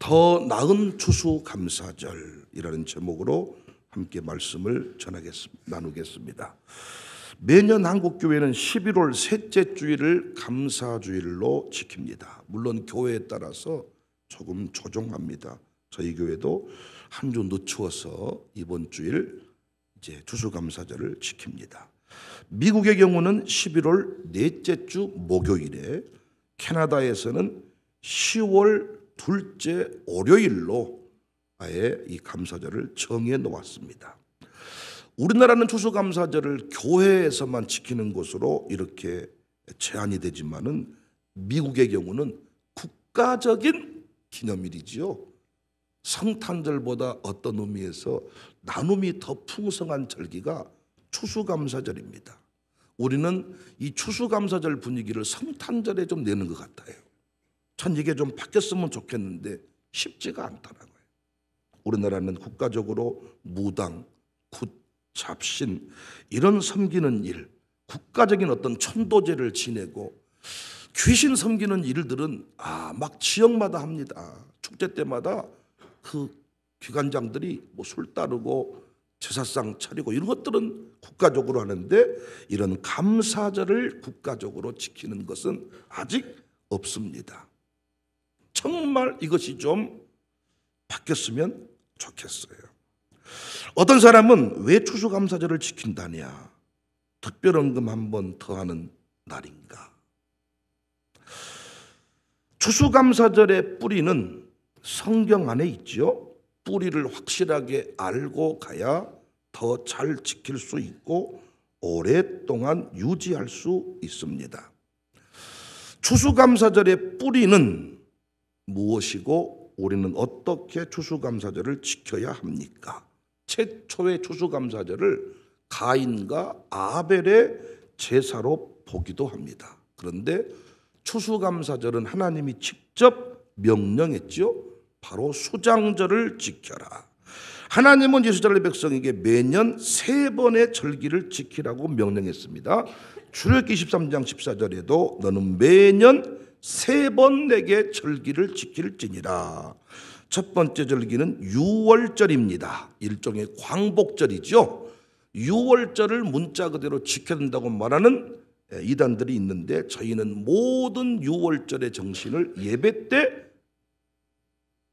더 나은 추수감사절이라는 제목으로 함께 말씀을 나누겠습니다. 매년 한국교회는 11월 셋째 주일을 감사주일로 지킵니다. 물론 교회에 따라서 조금 조정합니다. 저희 교회도 한 주 늦추어서 이번 주일 이제 추수감사절을 지킵니다. 미국의 경우는 11월 넷째 주 목요일에, 캐나다에서는 10월 둘째 월요일로 아예 이 감사절을 정해 놓았습니다. 우리나라는 추수감사절을 교회에서만 지키는 것으로 이렇게 제한이 되지만은 미국의 경우는 국가적인 기념일이지요. 성탄절보다 어떤 의미에서 나눔이 더 풍성한 절기가 추수감사절입니다. 우리는 이 추수감사절 분위기를 성탄절에 좀 내는 것 같아요. 전 이게 좀 바뀌었으면 좋겠는데 쉽지가 않더라고요. 우리나라는 국가적으로 무당, 굿, 잡신 이런 섬기는 일, 국가적인 어떤 천도제를 지내고 귀신 섬기는 일들은 막 지역마다 합니다. 축제 때마다 그 기관장들이 술 따르고 제사상 차리고 이런 것들은 국가적으로 하는데 이런 감사절을 국가적으로 지키는 것은 아직 없습니다. 정말 이것이 좀 바뀌었으면 좋겠어요. 어떤 사람은 왜 추수감사절을 지킨다냐? 특별헌금 한 번 더 하는 날인가? 추수감사절의 뿌리는 성경 안에 있죠. 뿌리를 확실하게 알고 가야 더 잘 지킬 수 있고 오랫동안 유지할 수 있습니다. 추수감사절의 뿌리는 무엇이고 우리는 어떻게 추수감사절을 지켜야 합니까? 최초의 추수감사절을 가인과 아벨의 제사로 보기도 합니다. 그런데 추수감사절은 하나님이 직접 명령했죠. 바로 수장절을 지켜라. 하나님은 이스라엘 백성에게 매년 3번의 절기를 지키라고 명령했습니다. 출애굽기 23장 14절에도 너는 매년 3번 내게 절기를 지킬지니라. 첫 번째 절기는 유월절입니다. 일종의 광복절이죠. 유월절을 문자 그대로 지켜야 된다고 말하는 이단들이 있는데 저희는 모든 유월절의 정신을 예배 때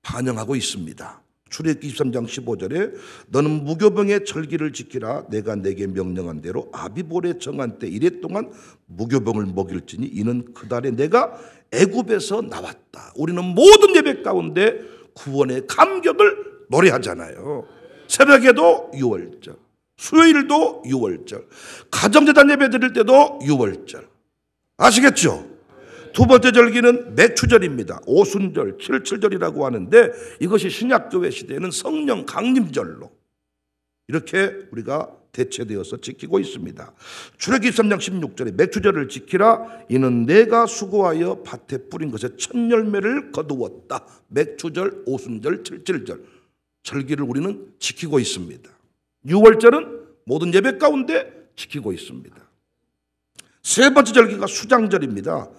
반영하고 있습니다. 출애굽기 23장 15절에 너는 무교병의 절기를 지키라. 내가 내게 명령한 대로 아비볼에 정한 때 이래 동안 무교병을 먹일지니 이는 그 달에 내가 애굽에서 나왔다. 우리는 모든 예배 가운데 구원의 감격을 노래하잖아요. 새벽에도 유월절, 수요일도 유월절, 가정제단 예배 드릴 때도 유월절. 아시겠죠? 두 번째 절기는 매추절입니다. 오순절, 칠칠절이라고 하는데 이것이 신약교회 시대에는 성령 강림절로 이렇게 우리가 대체되어서 지키고 있습니다. 출애굽기 3장 16절에 매추절을 지키라. 이는 내가 수고하여 밭에 뿌린 것에 첫 열매를 거두었다. 매추절, 오순절, 칠칠절 절기를 우리는 지키고 있습니다. 유월절은 모든 예배 가운데 지키고 있습니다. 세 번째 절기가 수장절입니다.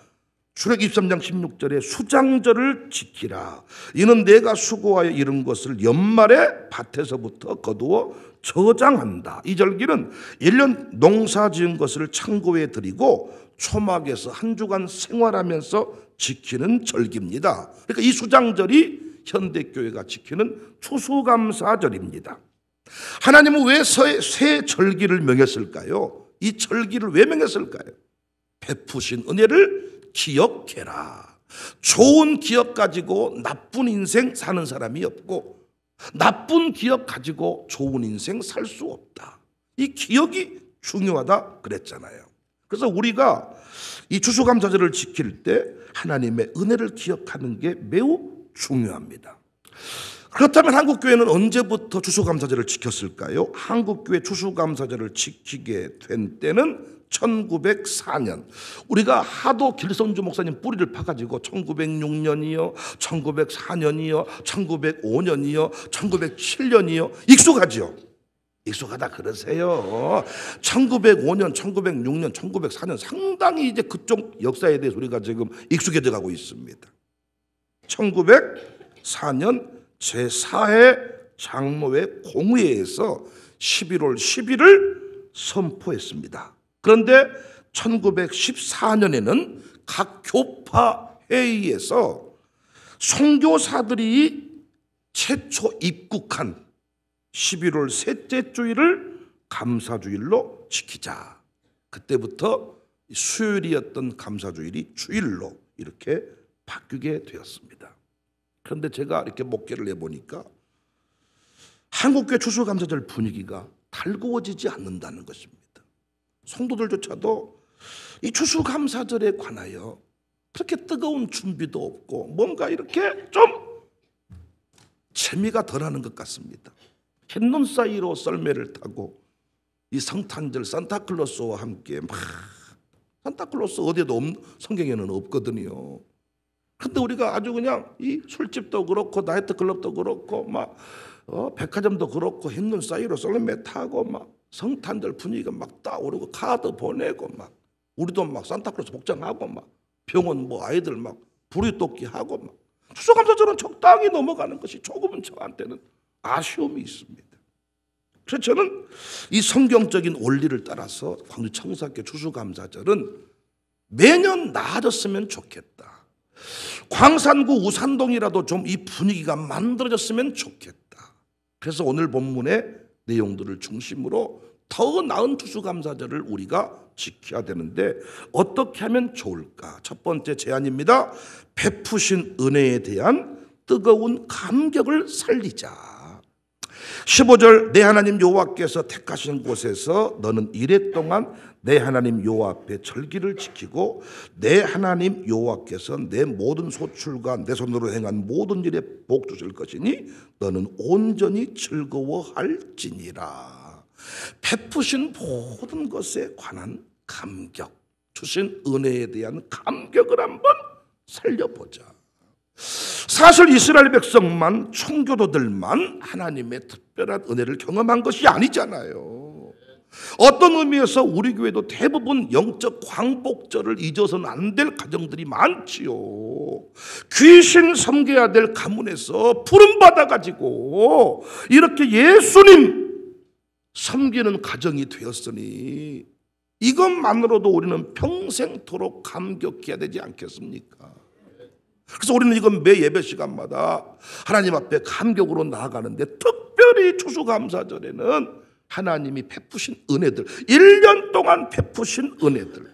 출애굽기 23장 16절에 수장절을 지키라. 이는 내가 수고하여 이룬 것을 연말에 밭에서부터 거두어 저장한다. 이 절기는 1년 농사 지은 것을 창고에 드리고 초막에서 한 주간 생활하면서 지키는 절기입니다. 그러니까 이 수장절이 현대교회가 지키는 추수감사절입니다. 하나님은 왜 새 절기를 명했을까요? 이 절기를 왜 명했을까요? 베푸신 은혜를 기억해라. 좋은 기억 가지고 나쁜 인생 사는 사람이 없고 나쁜 기억 가지고 좋은 인생 살 수 없다. 이 기억이 중요하다 그랬잖아요. 그래서 우리가 이 추수감사절을 지킬 때 하나님의 은혜를 기억하는 게 매우 중요합니다. 그렇다면 한국교회는 언제부터 추수감사절을 지켰을까요? 한국교회 추수감사절을 지키게 된 때는 1904년. 우리가 하도 길성주 목사님 뿌리를 파가지고 1906년이요, 1904년이요, 1905년이요, 1907년이요 익숙하죠. 익숙하다 그러세요. 1905년, 1906년, 1904년 상당히 이제 그쪽 역사에 대해서 우리가 지금 익숙해져 가고 있습니다. 4년 제4회 장로회 공회에서 11월 10일을 선포했습니다. 그런데 1914년에는 각 교파 회의에서 선교사들이 최초 입국한 11월 셋째 주일을 감사주일로 지키자. 그때부터 수요일이었던 감사주일이 주일로 이렇게 바뀌게 되었습니다. 그런데 제가 이렇게 목회를 해보니까 한국교회 추수감사절 분위기가 달구어지지 않는다는 것입니다. 성도들조차도 이 추수감사절에 관하여 그렇게 뜨거운 준비도 없고 뭔가 이렇게 좀 재미가 덜하는 것 같습니다. 햇눈 사이로 썰매를 타고 이 성탄절 산타클로스와 함께 막, 산타클로스 어디에도 성경에는 없거든요. 근데 우리가 아주 그냥 이 술집도 그렇고 나이트클럽도 그렇고 막 백화점도 그렇고 햇눈 사이로 썰매 타고 막 성탄절 분위기가 막 떠오르고 카드 보내고 막 우리도 막 산타클로스 복장하고 막 병원 뭐 아이들 막 부리토끼 하고 막 추수감사절은 적당히 넘어가는 것이 조금은 저한테는 아쉬움이 있습니다. 그래서 저는 이 성경적인 원리를 따라서 광주 청사교 추수감사절은 매년 나아졌으면 좋겠다. 광산구 우산동이라도 좀 이 분위기가 만들어졌으면 좋겠다. 그래서 오늘 본문의 내용들을 중심으로 더 나은 추수감사절을 우리가 지켜야 되는데 어떻게 하면 좋을까? 첫 번째 제안입니다. 베푸신 은혜에 대한 뜨거운 감격을 살리자. 15절 내 하나님 여호와께서 택하신 곳에서 너는 이래 동안 내 하나님 여호와 앞에 절기를 지키고 내 하나님 여호와께서 내 모든 소출과 내 손으로 행한 모든 일에 복 주실 것이니 너는 온전히 즐거워할지니라. 베푸신 모든 것에 관한 감격, 주신 은혜에 대한 감격을 한번 살려보자. 사실 이스라엘 백성만, 청교도들만 하나님의 특별한 은혜를 경험한 것이 아니잖아요. 어떤 의미에서 우리 교회도 대부분 영적 광복절을 잊어서는 안 될 가정들이 많지요. 귀신 섬겨야 될 가문에서 부름받아 가지고 이렇게 예수님 섬기는 가정이 되었으니 이것만으로도 우리는 평생토록 감격해야 되지 않겠습니까? 그래서 우리는 이건 매 예배 시간마다 하나님 앞에 감격으로 나아가는데 특별히 추수감사절에는 하나님이 베푸신 은혜들, 1년 동안 베푸신 은혜들,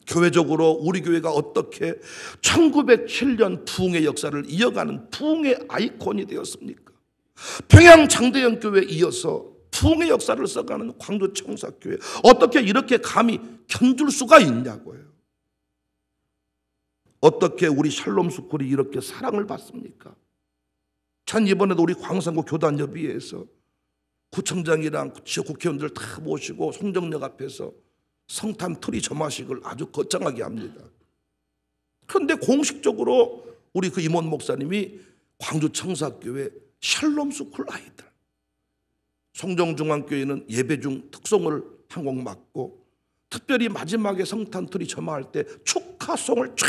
교회적으로 우리 교회가 어떻게 1907년 부흥의 역사를 이어가는 부흥의 아이콘이 되었습니까? 평양 장대영 교회에 이어서 부흥의 역사를 써가는 광주 청사교회, 어떻게 이렇게 감히 견줄 수가 있냐고요. 어떻게 우리 샬롬 스쿨이 이렇게 사랑을 받습니까? 전 이번에도 우리 광산구 교단협의회에서 구청장이랑 지역 국회의원들 다 모시고 송정역 앞에서 성탄 트리 점화식을 아주 거창하게 합니다. 그런데 공식적으로 우리 그 임원 목사님이 광주 청사교회 샬롬 스쿨 아이들, 송정중앙교회는 예배 중 특송을 한 곡 맡고 특별히 마지막에 성탄 트리 점화할 때 축하송을 쫙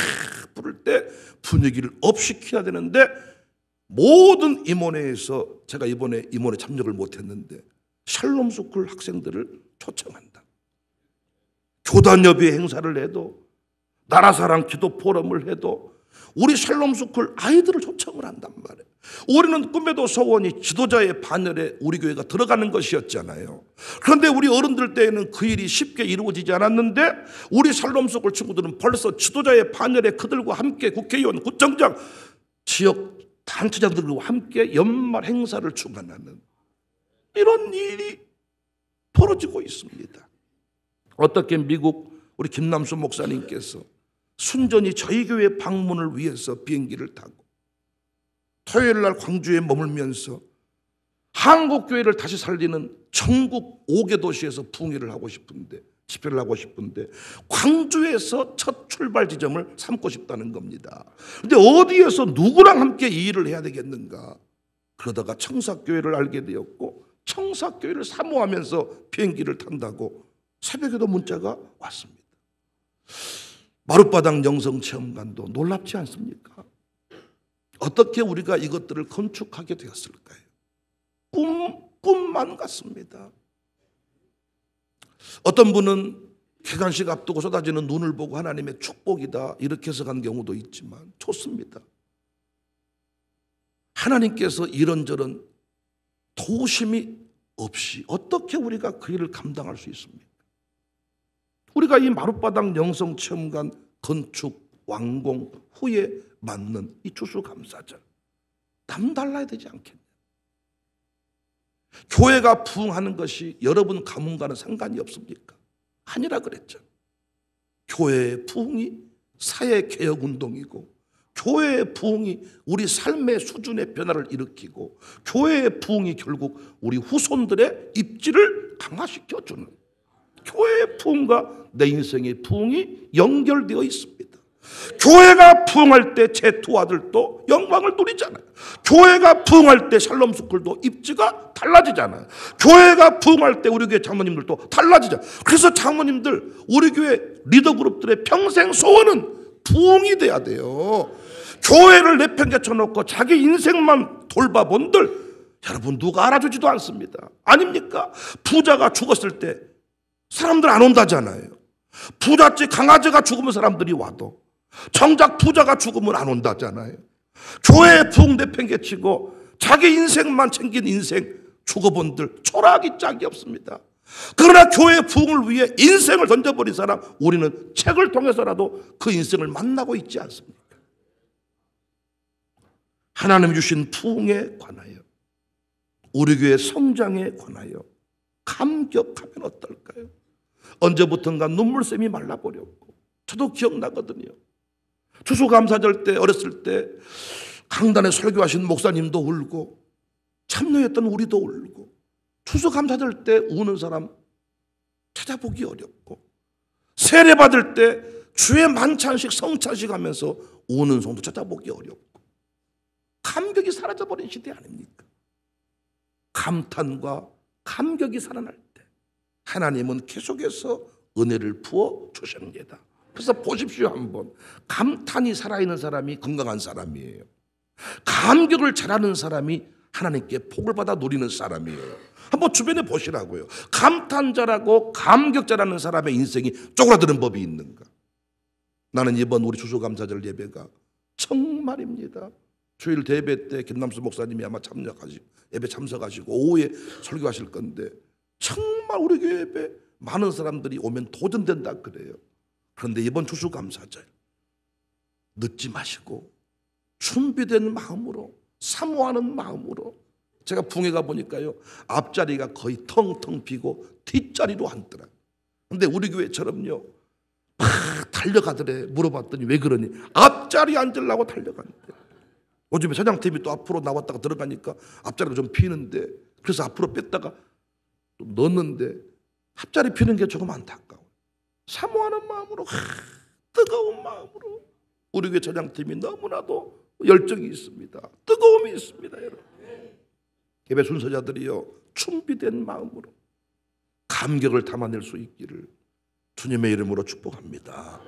부를 때 분위기를 업시켜야 되는데 모든 임원회에서 제가 이번에 임원회 참석을 못했는데 샬롬 스쿨 학생들을 초청한다. 교단협의 행사를 해도 나라사랑 기도 포럼을 해도 우리 샬롬 스쿨 아이들을 초청을 한단 말이에요. 우리는 꿈에도 소원이 지도자의 반열에 우리 교회가 들어가는 것이었잖아요. 그런데 우리 어른들 때에는 그 일이 쉽게 이루어지지 않았는데 우리 샬롬 스쿨 친구들은 벌써 지도자의 반열에 그들과 함께 국회의원, 구청장, 지역 단체장들과 함께 연말 행사를 주관하는 이런 일이 벌어지고 있습니다. 어떻게 미국 우리 김남수 목사님께서 순전히 저희 교회 방문을 위해서 비행기를 타고 토요일 날 광주에 머물면서 한국 교회를 다시 살리는 전국 5개 도시에서 부흥회를 하고 싶은데, 집회를 하고 싶은데 광주에서 첫 출발 지점을 삼고 싶다는 겁니다. 그런데 어디에서 누구랑 함께 이 일을 해야 되겠는가? 그러다가 청사교회를 알게 되었고 청사교회를 사모하면서 비행기를 탄다고 새벽에도 문자가 왔습니다. 마룻바닥 영성체험관도 놀랍지 않습니까? 어떻게 우리가 이것들을 건축하게 되었을까요? 꿈만 같습니다. 어떤 분은 개관식 앞두고 쏟아지는 눈을 보고 하나님의 축복이다 이렇게 해석한 경우도 있지만 좋습니다. 하나님께서 이런저런 도우심이 없이 어떻게 우리가 그 일을 감당할 수 있습니까? 우리가 이 마룻바닥 영성체험관 건축 완공 후에 맞는 이 추수감사절 남달라야 되지 않겠냐? 교회가 부흥하는 것이 여러분 가문과는 상관이 없습니까? 아니라 그랬죠. 교회의 부흥이 사회개혁운동이고 교회의 부흥이 우리 삶의 수준의 변화를 일으키고 교회의 부흥이 결국 우리 후손들의 입지를 강화시켜주는 교회의 부흥과 내 인생의 부흥이 연결되어 있습니다. 교회가 부흥할 때 제 두 아들도 영광을 누리잖아요. 교회가 부흥할 때 샬롬 스쿨도 입지가 달라지잖아요. 교회가 부흥할 때 우리 교회 장모님들도 달라지잖아요. 그래서 장모님들 우리 교회 리더그룹들의 평생 소원은 부흥이 돼야 돼요. 교회를 내팽개쳐놓고 자기 인생만 돌봐본들 여러분 누가 알아주지도 않습니다. 아닙니까? 부자가 죽었을 때 사람들 안 온다잖아요. 부잣집 강아지가 죽으면 사람들이 와도 정작 부자가 죽으면 안 온다잖아요. 교회에 부흥 내팽개치고 자기 인생만 챙긴 인생 죽어본들 초라하기 짝이 없습니다. 그러나 교회의 부흥을 위해 인생을 던져버린 사람 우리는 책을 통해서라도 그 인생을 만나고 있지 않습니까? 하나님 주신 부흥에 관하여 우리 교회 성장에 관하여 감격하면 어떨까요? 언제부턴가 눈물샘이 말라버렸고 저도 기억나거든요. 추수감사절 때 어렸을 때 강단에 설교하신 목사님도 울고 참여했던 우리도 울고 추수감사절 때 우는 사람 찾아보기 어렵고 세례받을 때 주의 만찬식 성찬식 하면서 우는 성도 찾아보기 어렵고 감격이 사라져버린 시대 아닙니까? 감탄과 감격이 살아날 때 하나님은 계속해서 은혜를 부어 주십니다. 그래서 보십시오. 한번 감탄이 살아있는 사람이 건강한 사람이에요. 감격을 잘하는 사람이 하나님께 복을 받아 누리는 사람이에요. 한번 주변에 보시라고요. 감탄 잘하고 감격 잘하는 사람의 인생이 쪼그라드는 법이 있는가? 나는 이번 우리 추수감사절 예배가 정말입니다. 주일 대배 때 김남수 목사님이 아마 예배 참석하시고 오후에 설교하실 건데 정말 우리 교회 예배 많은 사람들이 오면 도전된다 그래요. 그런데 이번 추수감사절 늦지 마시고 준비된 마음으로 사모하는 마음으로 제가 붕에 가보니까요 앞자리가 거의 텅텅 비고 뒷자리로 앉더라. 그런데 우리 교회처럼요 막 달려가더래. 물어봤더니 왜 그러니 앞자리에 앉으려고 달려간대. 요즘에 사장팀이 또 앞으로 나왔다가 들어가니까 앞자리가 좀 비는데 그래서 앞으로 뺐다가 또 넣었는데 앞자리 비는 게 조금 안타까워. 사모하는 마음으로 뜨거운 마음으로 우리 교회 사장팀이 너무나도 열정이 있습니다. 뜨거움이 있습니다. 여러분 예배 순서자들이요 준비된 마음으로 감격을 담아낼 수 있기를 주님의 이름으로 축복합니다.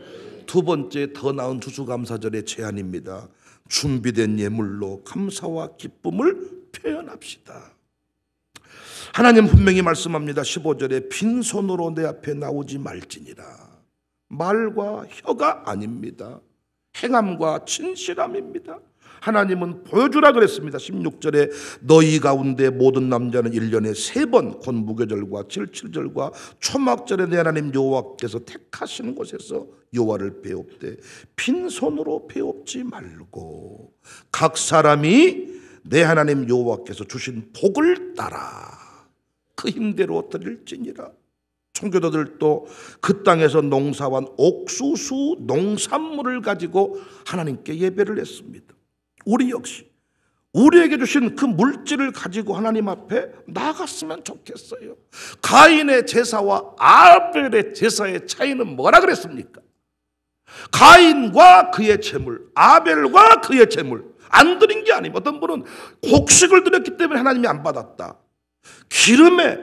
두 번째 더 나은 추수감사절의 제안입니다. 준비된 예물로 감사와 기쁨을 표현합시다. 하나님 분명히 말씀합니다. 15절에 빈손으로 내 앞에 나오지 말지니라. 말과 혀가 아닙니다. 행함과 진실함입니다. 하나님은 보여주라 그랬습니다. 16절에 너희 가운데 모든 남자는 1년에 3번 곧 무교절과 질칠절과 초막절에 내 하나님 여호와께서 택하시는 곳에서 여호와를 배웁되 빈손으로 배웁지 말고 각 사람이 내 하나님 여호와께서 주신 복을 따라 그 힘대로 드릴지니라. 청교도들도 그 땅에서 농사한 옥수수 농산물을 가지고 하나님께 예배를 했습니다. 우리 역시 우리에게 주신 그 물질을 가지고 하나님 앞에 나갔으면 좋겠어요. 가인의 제사와 아벨의 제사의 차이는 뭐라 그랬습니까? 가인과 그의 제물, 아벨과 그의 제물 안 드린 게 아니에요. 어떤 분은 곡식을 드렸기 때문에 하나님이 안 받았다. 기름에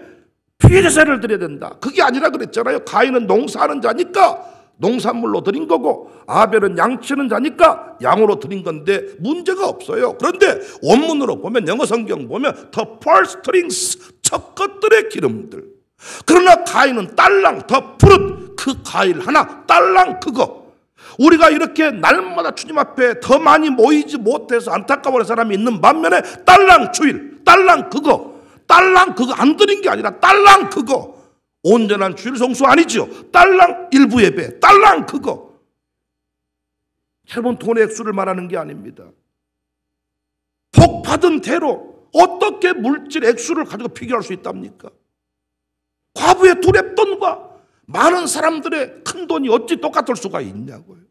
피제사를 드려야 된다. 그게 아니라 그랬잖아요. 가인은 농사하는 자니까 농산물로 드린 거고 아벨은 양치는 자니까 양으로 드린 건데 문제가 없어요. 그런데 원문으로 보면, 영어 성경 보면 the first strings, 첫 것들의 기름들. 그러나 가인은 딸랑 더 푸릇, 그 과일 하나 딸랑 그거. 우리가 이렇게 날마다 주님 앞에 더 많이 모이지 못해서 안타까워하는 사람이 있는 반면에 딸랑 주일, 딸랑 그거 안 드린 게 아니라 딸랑 그거. 온전한 주일 성수 아니죠. 딸랑 일부 예배, 딸랑 그거. 여러분, 돈의 액수를 말하는 게 아닙니다. 복 받은 대로 어떻게 물질 액수를 가지고 비교할 수 있답니까? 과부의 두 렙돈과 많은 사람들의 큰 돈이 어찌 똑같을 수가 있냐고요.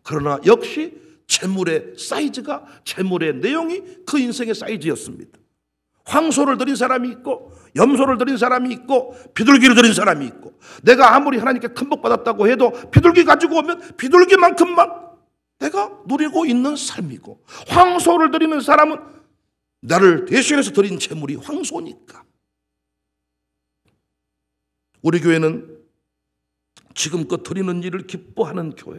그러나 역시 재물의 사이즈가, 재물의 내용이 그 인생의 사이즈였습니다. 황소를 드린 사람이 있고 염소를 드린 사람이 있고 비둘기를 드린 사람이 있고, 내가 아무리 하나님께 큰 복 받았다고 해도 비둘기 가지고 오면 비둘기만큼만 내가 누리고 있는 삶이고, 황소를 드리는 사람은 나를 대신해서 드린 재물이 황소니까. 우리 교회는 지금껏 드리는 일을 기뻐하는 교회,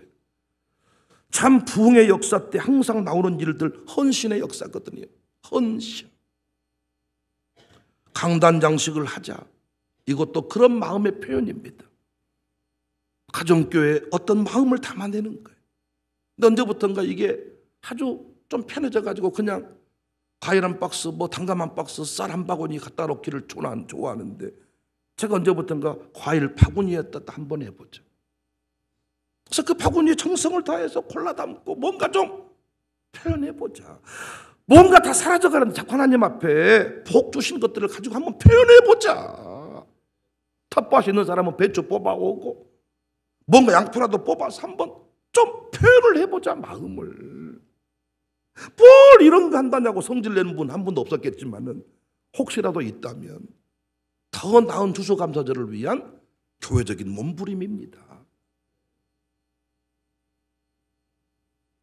참 부흥의 역사 때 항상 나오는 일들 헌신의 역사거든요. 헌신. 강단장식을 하자, 이것도 그런 마음의 표현입니다. 가정교회에 어떤 마음을 담아내는 거예요. 근데 언제부턴가 이게 아주 좀 편해져 가지고 그냥 과일 한 박스, 단감 한 박스, 쌀 한 바구니 갖다 놓기를 좋아하는데, 제가 언제부턴가 과일 바구니에다 한번 해보죠. 그래서 그 바구니에 정성을 다해서 콜라 담고 뭔가 좀 표현해보자. 뭔가 다 사라져가는 하나님 앞에 복 주신 것들을 가지고 한번 표현해보자. 텃밭이 있는 사람은 배추 뽑아오고 뭔가 양초라도 뽑아서 한번 좀 표현을 해보자, 마음을. 뭘 이런 거 한다냐고 성질내는 분 한 분도 없었겠지만은, 혹시라도 있다면 더 나은 추수감사절을 위한 교회적인 몸부림입니다.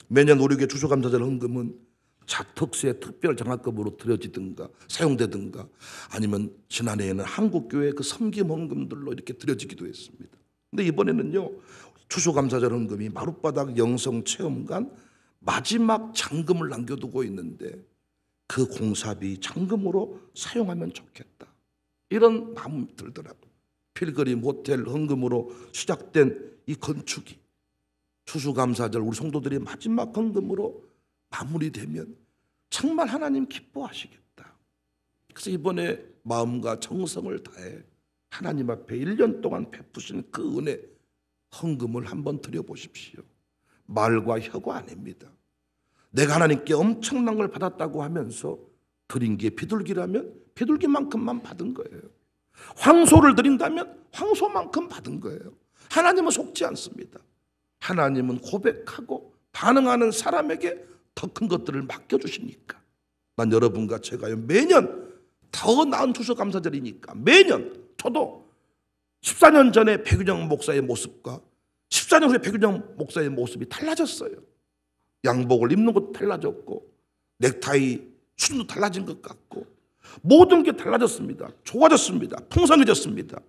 매년 우리 교회 추수감사절 헌금은 자특세 특별 장학금으로 드려지든가 사용되든가, 아니면 지난해에는 한국교회 그 섬김 헌금들로 이렇게 드려지기도 했습니다. 근데 이번에는요, 추수감사절 헌금이 마룻바닥 영성체험관 마지막 잔금을 남겨두고 있는데, 그 공사비 잔금으로 사용하면 좋겠다, 이런 마음이 들더라고요. 필그림 호텔 헌금으로 시작된 이 건축이 추수감사절 우리 성도들이 마지막 헌금으로 마무리되면 정말 하나님 기뻐하시겠다. 그래서 이번에 마음과 정성을 다해 하나님 앞에 1년 동안 베푸신 그 은혜 헌금을 한번 드려보십시오. 말과 혀가 아닙니다. 내가 하나님께 엄청난 걸 받았다고 하면서 드린 게 비둘기라면 비둘기만큼만 받은 거예요. 황소를 드린다면 황소만큼 받은 거예요. 하나님은 속지 않습니다. 하나님은 고백하고 반응하는 사람에게 더 큰 것들을 맡겨주시니까. 난 여러분과 제가요, 매년 더 나은 추수감사절이니까 매년, 저도 14년 전에 백윤영 목사의 모습과 14년 후에 백윤영 목사의 모습이 달라졌어요. 양복을 입는 것도 달라졌고, 넥타이 수준도 달라진 것 같고, 모든 게 달라졌습니다. 좋아졌습니다. 풍성해졌습니다.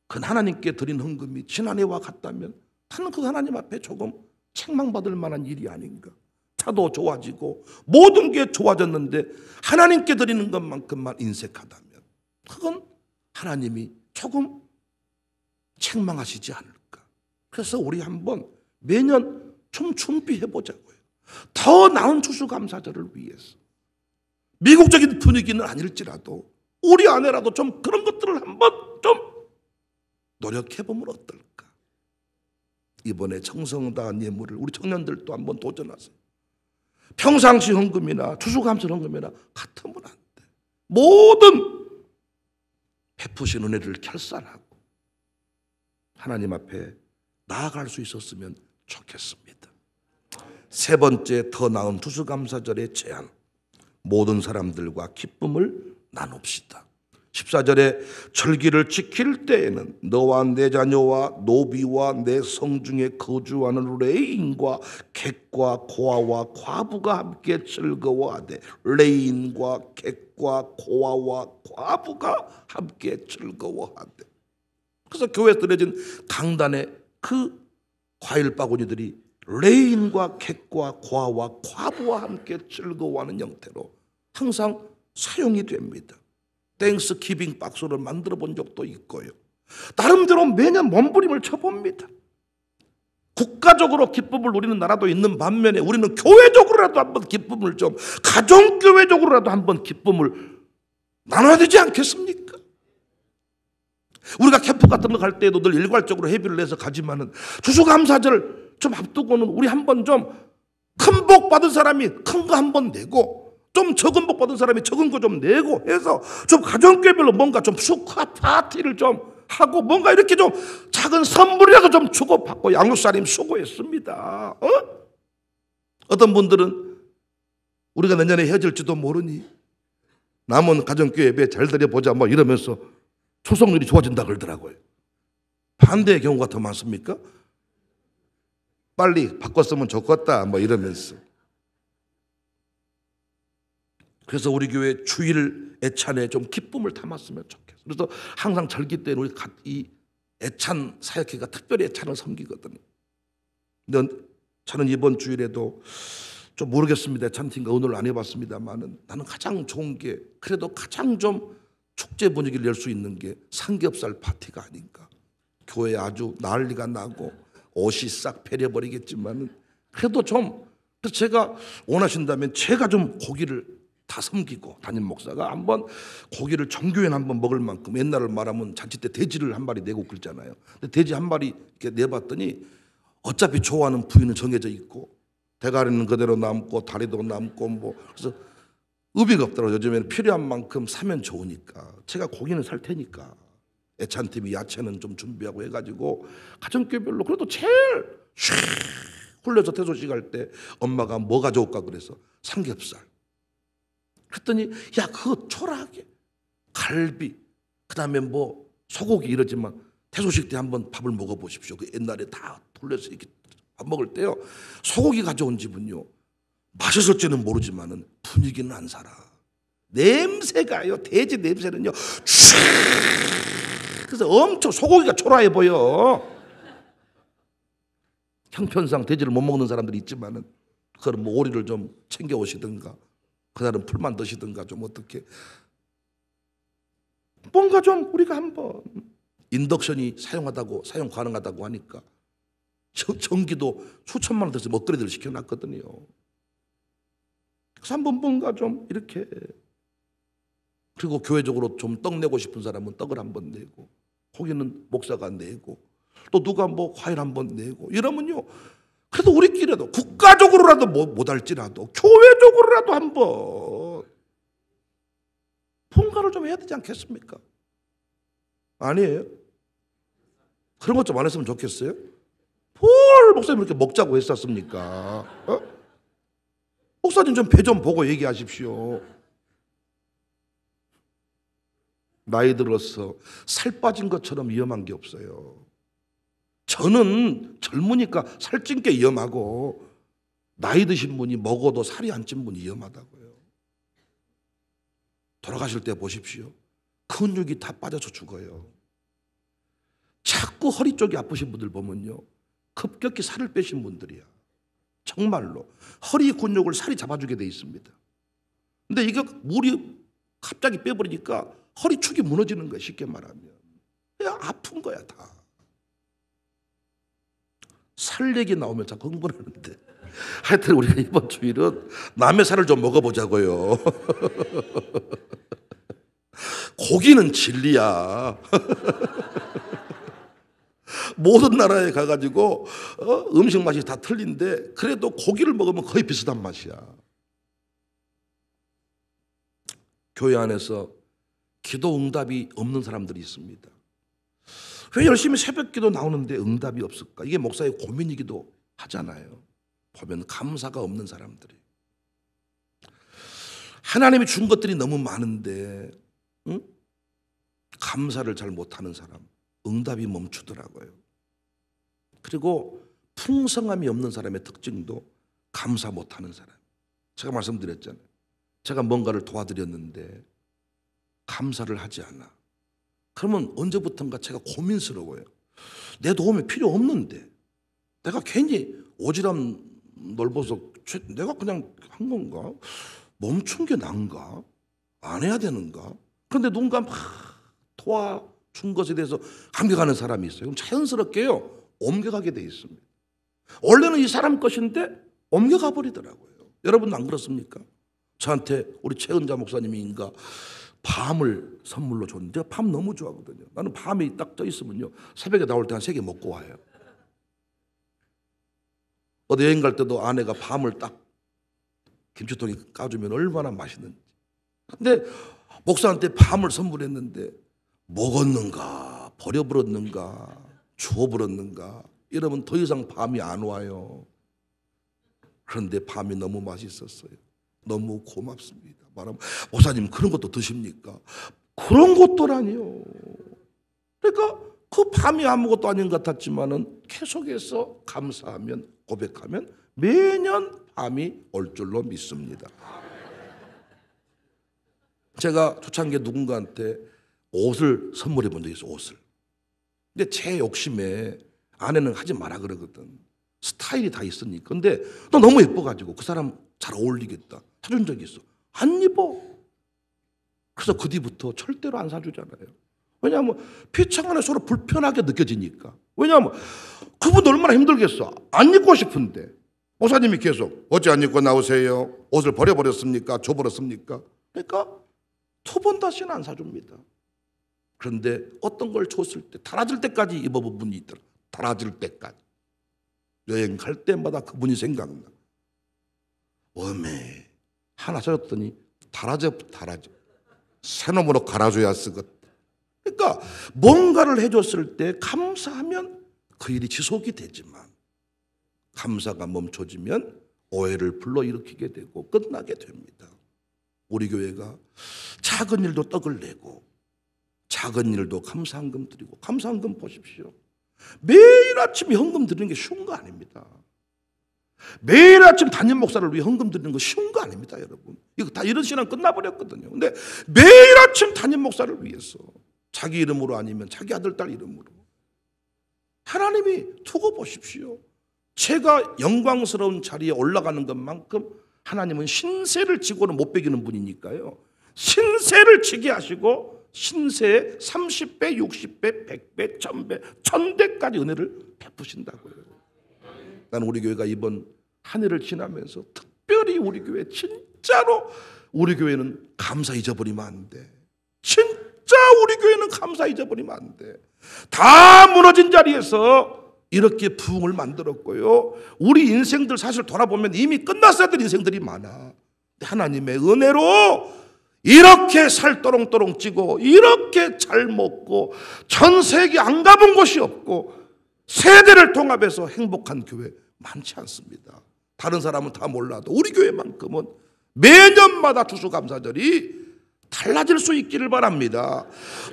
그 하나님께 드린 헌금이 지난해와 같다면 나는 그 하나님 앞에 조금 책망받을 만한 일이 아닌가. 차도 좋아지고 모든 게 좋아졌는데 하나님께 드리는 것만큼만 인색하다면 그건 하나님이 조금 책망하시지 않을까. 그래서 우리 한번 매년 좀 준비해보자고요. 더 나은 추수감사절을 위해서. 미국적인 분위기는 아닐지라도 우리 안에라도 좀 그런 것들을 한번 좀 노력해보면 어떨까. 이번에 정성 다한 예물을 우리 청년들도 한번 도전하세요. 평상시 헌금이나 추수감사 헌금이나 같으면 안 돼. 모든 베푸신 은혜를 결산하고 하나님 앞에 나아갈 수 있었으면 좋겠습니다. 세 번째, 더 나은 추수감사절의 제안. 모든 사람들과 기쁨을 나눕시다. 14절에 절기를 지킬 때에는 너와 내 자녀와 노비와 내 성중에 거주하는 레인과 객과 고아와 과부가 함께 즐거워하되, 레인과 객과 고아와 과부가 함께 즐거워하되. 그래서 교회에 드려진 강단의 그 과일 바구니들이 레인과 객과 과와 과부와 함께 즐거워하는 형태로 항상 사용이 됩니다. 땡스 기빙 박스를 만들어 본 적도 있고요. 나름대로 매년 몸부림을 쳐봅니다. 국가적으로 기쁨을 누리는 나라도 있는 반면에 우리는 교회적으로라도 한번 기쁨을 좀, 가정교회적으로라도 한번 기쁨을 나눠야 되지 않겠습니까? 우리가 캠프 같은 거 갈 때도 늘 일괄적으로 회비를 내서 가지만은 추수감사절 좀 앞두고는 우리 한번 좀 큰 복 받은 사람이 큰 거 한번 내고, 좀 적은 복 받은 사람이 적은 거 좀 내고 해서 좀 가정교회별로 뭔가 좀 축하 파티를 좀 하고 뭔가 이렇게 좀 작은 선물이라도 좀 주고받고. 양육사님 수고했습니다. 어떤 분들은 우리가 내년에 헤어질지도 모르니 남은 가정교회 예배 잘 드려보자 뭐 이러면서 초성률이 좋아진다 그러더라고요. 반대의 경우가 더 많습니까? 빨리 바꿨으면 좋겠다 뭐 이러면서. 그래서 우리 교회 주일 애찬에 좀 기쁨을 담았으면 좋겠어요. 그래서 항상 절기 때는 우리 이 애찬 사역회가 특별히 애찬을 섬기거든요. 근데 저는 이번 주일에도 좀 모르겠습니다. 애찬팀가 오늘 안 해봤습니다만은 나는 가장 좋은 게, 그래도 가장 좀 축제 분위기를 낼 수 있는 게 삼겹살 파티가 아닌가. 교회 아주 난리가 나고 옷이 싹 패려버리겠지만은 그래도 좀, 그래서 제가 원하신다면 제가 좀 고기를 다 섬기고, 담임 목사가 한번 고기를 정교회 한번 먹을 만큼, 옛날을 말하면 잔치 때 돼지를 한 마리 내고 그러잖아요. 근데 돼지 한 마리 이렇게 내봤더니 어차피 좋아하는 부위는 정해져 있고 대가리는 그대로 남고 다리도 남고 뭐, 그래서 의미가 없더라고요. 요즘에는 필요한 만큼 사면 좋으니까. 제가 고기는 살 테니까 애찬팀이 야채는 좀 준비하고 해가지고 가정교회별로 그래도 제일 슉 훌려서 태소식 할 때 엄마가 뭐 가져올까 그래서 삼겹살. 그랬더니 야 그거 초라하게 갈비 그다음에 뭐 소고기 이러지만 태소식 때 한번 밥을 먹어보십시오. 그 옛날에 다 돌려서 이렇게 밥 먹을 때요, 소고기 가져온 집은요 맛있을지는 모르지만은 분위기는 안 살아. 냄새가요, 돼지 냄새는요 촤. 그래서 엄청 소고기가 초라해 보여. 형편상 돼지를 못 먹는 사람들이 있지만은 그럼 뭐 오리를 좀 챙겨 오시든가 그날은 풀만 드시든가 좀 어떻게 뭔가 좀 우리가 한번, 인덕션이 사용 가능하다고 하니까 전기도 수천만 원 들여서 업그레이드를 시켜놨거든요. 그래서 한번 뭔가 좀 이렇게, 그리고 교회적으로 좀 떡 내고 싶은 사람은 떡을 한번 내고, 고기는 목사가 내고, 또 누가 뭐 과일 한번 내고 이러면요, 그래도 우리끼리라도 국가적으로라도 못할지라도 교회적으로라도 한번 뭔가를 좀 해야 되지 않겠습니까? 아니에요? 그런 것 좀 안 했으면 좋겠어요? 뭘 목사님 이렇게 먹자고 했었습니까? 목사님 좀 배 좀 보고 얘기하십시오. 나이 들어서 살 빠진 것처럼 위험한 게 없어요. 저는 젊으니까 살찐 게 위험하고, 나이 드신 분이 먹어도 살이 안 찐 분이 위험하다고요. 돌아가실 때 보십시오. 근육이 다 빠져서 죽어요. 자꾸 허리 쪽이 아프신 분들 보면요, 급격히 살을 빼신 분들이야. 정말로 허리 근육을 살이 잡아주게 돼 있습니다. 근데 이게 물이 갑자기 빼버리니까 허리 축이 무너지는 거야. 쉽게 말하면 그냥 아픈 거야 다. 살 얘기 나오면 자꾸 흥분하는데, 하여튼 우리가 이번 주일은 남의 살을 좀 먹어보자고요. 고기는 진리야. 모든 나라에 가가지고 음식 맛이 다 틀린데 그래도 고기를 먹으면 거의 비슷한 맛이야. 교회 안에서 기도 응답이 없는 사람들이 있습니다. 왜 열심히 새벽기도 나오는데 응답이 없을까? 이게 목사의 고민이기도 하잖아요. 보면 감사가 없는 사람들이, 하나님이 준 것들이 너무 많은데 감사를 잘 못하는 사람, 응답이 멈추더라고요. 그리고 풍성함이 없는 사람의 특징도 감사 못하는 사람. 제가 말씀드렸잖아요. 제가 뭔가를 도와드렸는데 감사를 하지 않아. 그러면 언제부턴가 제가 고민스러워요. 내 도움이 필요 없는데 내가 괜히 오지랖 넓어서 내가 그냥 한 건가? 멈춘 게 난가? 안 해야 되는가? 그런데 누군가 막 도와준 것에 대해서 감격하는 사람이 있어요. 그럼 자연스럽게요 옮겨가게 돼 있습니다. 원래는 이 사람 것인데 옮겨가 버리더라고요. 여러분 안 그렇습니까? 저한테 우리 최은자 목사님인가 밤을 선물로 줬는데 제가 밤 너무 좋아하거든요. 나는 밤이 딱 떠 있으면요 새벽에 나올 때 한 3개 먹고 와요. 어디 여행 갈 때도 아내가 밤을 딱 김치통에 까주면 얼마나 맛있는지. 근데 목사한테 밤을 선물했는데 먹었는가 버려버렸는가 주워버렸는가 이러면 더 이상 밤이 안 와요. 그런데 밤이 너무 맛있었어요. 너무 고맙습니다. 말하면 목사님 그런 것도 드십니까? 그런 것도라니요. 그러니까 그 밤이 아무것도 아닌 것 같았지만은 계속해서 감사하면 고백하면 매년 밤이 올 줄로 믿습니다. 제가 초창기에 누군가한테 옷을 선물해 본 적이 있어요. 옷을. 근데 제 욕심에 아내는 하지 마라 그러거든. 스타일이 다 있으니까. 근데 너 너무 예뻐가지고 그 사람 잘 어울리겠다 사준 적이 있어. 안 입어. 그래서 그 뒤부터 절대로 안 사주잖아요. 왜냐하면 피청 안에 서로 불편하게 느껴지니까. 왜냐하면 그분도 얼마나 힘들겠어. 안 입고 싶은데 목사님이 계속 어째 안 입고 나오세요? 옷을 버려버렸습니까? 줘버렸습니까? 그러니까 2번 다시는 안 사줍니다. 그런데 어떤 걸 줬을 때 달아질 때까지 입어본 분이 있더라. 달아질 때까지. 여행 갈 때마다 그분이 생각나. 어메 하나 사줬더니 달아져. 새 놈으로 갈아줘야 쓰거든. 그러니까 뭔가를 해줬을 때 감사하면 그 일이 지속이 되지만 감사가 멈춰지면 오해를 불러일으키게 되고 끝나게 됩니다. 우리 교회가 작은 일도 떡을 내고 작은 일도 감사헌금 드리고 감사헌금 보십시오. 매일 아침 헌금 드리는 게 쉬운 거 아닙니다. 매일 아침 담임 목사를 위해 헌금 드리는 거 쉬운 거 아닙니다, 여러분. 이거 다 이런 시간 끝나버렸거든요. 근데 매일 아침 담임 목사를 위해서 자기 이름으로 아니면 자기 아들, 딸 이름으로 하나님이 두고 보십시오. 제가 영광스러운 자리에 올라가는 것만큼 하나님은 신세를 지고는 못 베기는 분이니까요. 신세를 지게 하시고 신세에 30배, 60배, 100배, 1000배, 1000배까지 은혜를 베푸신다고요. 나는 우리 교회가 이번 한 해를 지나면서 특별히 우리 교회 진짜로 우리 교회는 감사 잊어버리면 안 돼. 진짜 우리 교회는 감사 잊어버리면 안 돼. 다 무너진 자리에서 이렇게 부흥을 만들었고요. 우리 인생들 사실 돌아보면 이미 끝났어야 될 인생들이 많아. 하나님의 은혜로 이렇게 살 또롱또롱 찌고 이렇게 잘 먹고 전 세계 안 가본 곳이 없고 세대를 통합해서 행복한 교회 많지 않습니다. 다른 사람은 다 몰라도 우리 교회만큼은 매년마다 추수감사절이 달라질 수 있기를 바랍니다.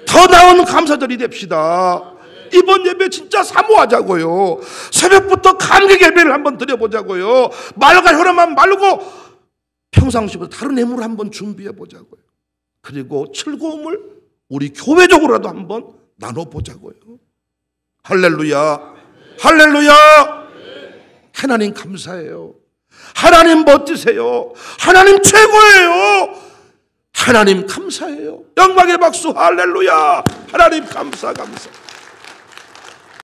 더 나은 감사절이 됩시다. 이번 예배 진짜 사모하자고요. 새벽부터 감격 예배를 한번 드려보자고요. 말과 혈압만 말고 평상시보다 다른 예물을 한번 준비해 보자고요. 그리고 즐거움을 우리 교회적으로라도 한번 나눠보자고요. 할렐루야, 할렐루야. 하나님 감사해요. 하나님 멋지세요. 하나님 최고예요. 하나님 감사해요. 영광의 박수. 할렐루야. 하나님 감사.